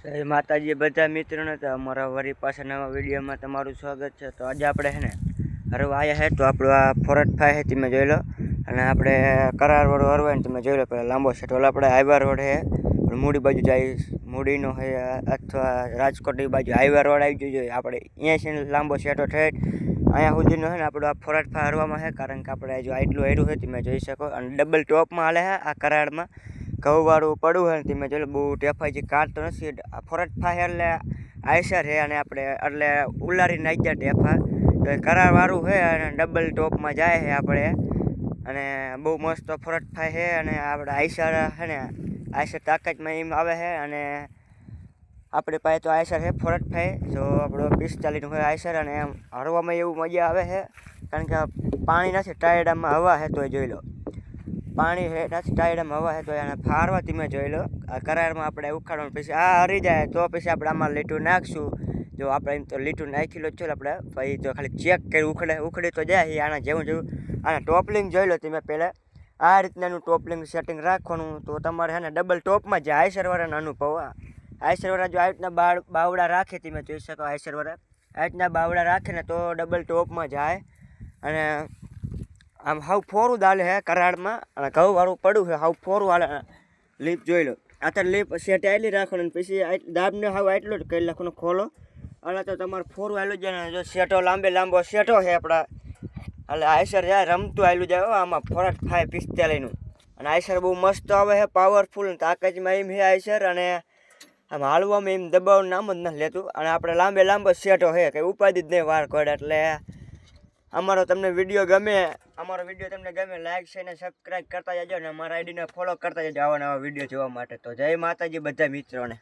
જય માતાજી બધા મિત્રોને તો અમારા વરી પાછા નવા વિડીયોમાં તમારું સ્વાગત છે। તો આજે આપણે છે ને હરવા આવ્યા છે, તો આપણું આ ફોરટ 5 છે તમે જોઈ લો, અને આપણે કરાર વાળો હરવા ને તમે જોઈ લો। પેલા લાંબો સેટ ઓલા આપણે હાઈવા રોડ છે, મૂડી બાજુ જાય, મૂડીનો છે અથવા રાજકોટની બાજુ હાઈવા રોડ આવી જોઈએ આપણે અહીંયા છે ને લાંબો સેટો ઠેઠ અહીંયા સુધીનો છે ને આપણું આ ફોરટ 5 હરવામાં છે, કારણ કે આપણે જો આટલું હેરું છે તમે જોઈ શકો, અને ડબલ ટોપમાં હાલે છે આ કરારમાં ઘઉંવાળું પડવું હોય ને તમે જોઈ લો, બહુ ટેફાઈ કાઢતો નથી। આ ફોરટ 5 એટલે આઈસર છે, અને આપણે એટલે ઉલારી નાખ્યા ટેફા, તો એ કરારવાળું છે અને ડબલ ટોપમાં જાય છે આપણે, અને બહુ મસ્ત ફોરટ 5 છે। અને આપણે આઈસર છે ને આઈસર તાકાતમાં એમ આવે છે, અને આપણી પાસે તો આઈસર છે ફોરટ 5, તો આપણો 45નું હોય આઈસર, અને એમ હરવામાં એવું મજા આવે છે, કારણ કે પાણી નથી, ટાયર્ડામાં હવા છે, તો એ જોઈ લો પાણી છે નથી, ટાયર્ડામાં હવા છે, તો એને ફારવા તમે જોઈ લો। આ કરારમાં આપણે ઉખાડવાનું, પછી આ હરી જાય તો પછી આપણે આમાં લીટું નાખશું। જો આપણે એમ તો લીટું નાખી લો છો આપણે, પછી તો ખાલી ચેક કરી ઉખડી તો જાય આના જેવું આના ટોપલિંગ જોઈ લો તમે પહેલાં આ રીતનાનું ટોપલિંગ સેટિંગ રાખવાનું, તો તમારે છે ને ડબલ ટોપમાં જાય આઈસરવાળાનો અનુભવ। આઈસરવાળા જો આ રીતના બાવડા રાખે તમે જોઈ શકો, આઈસરવાળા આ રીતના બાવડા રાખે ને તો ડબલ ટોપમાં જાય, અને આમ હાવ ફોરું દાલે છે કરાડમાં, અને ઘઉંવાળું પડ્યું છે હાવ ફોરું હાલે। લીપ જોઈ લો, અત્યારે લીપ સેટ આવેલી રાખવાનું, પછી દાબને હાવ આટલો જ કરી નાખવાનો ખોલો, અને તો તમારે ફોરું હાલું જાય। જો સેટો લાંબો સેટો છે આપણા, એટલે આઈસર જાય રમતું હાલું જાય આમાં ફોરટ 5 45નું, અને આઈસર બહુ મસ્ત આવે છે, પાવરફુલ તાકાતમાં એમ છે આઈસર, અને આમ હાલવામાં એમ દબાવવાનું નામ જ નથી લેતું, અને આપણે લાંબો સેટો છે કંઈ ઉપાધિ જ નહીં વાર કોડ। એટલે અમારો તમને વિડીયો ગમે લાઈક છે ને સબસ્ક્રાઈબ કરતા જજો, અને અમારા આઈડીને ફોલો કરતા જજો આવા નવા વિડીયો જોવા માટે। તો જય માતાજી બધા મિત્રોને।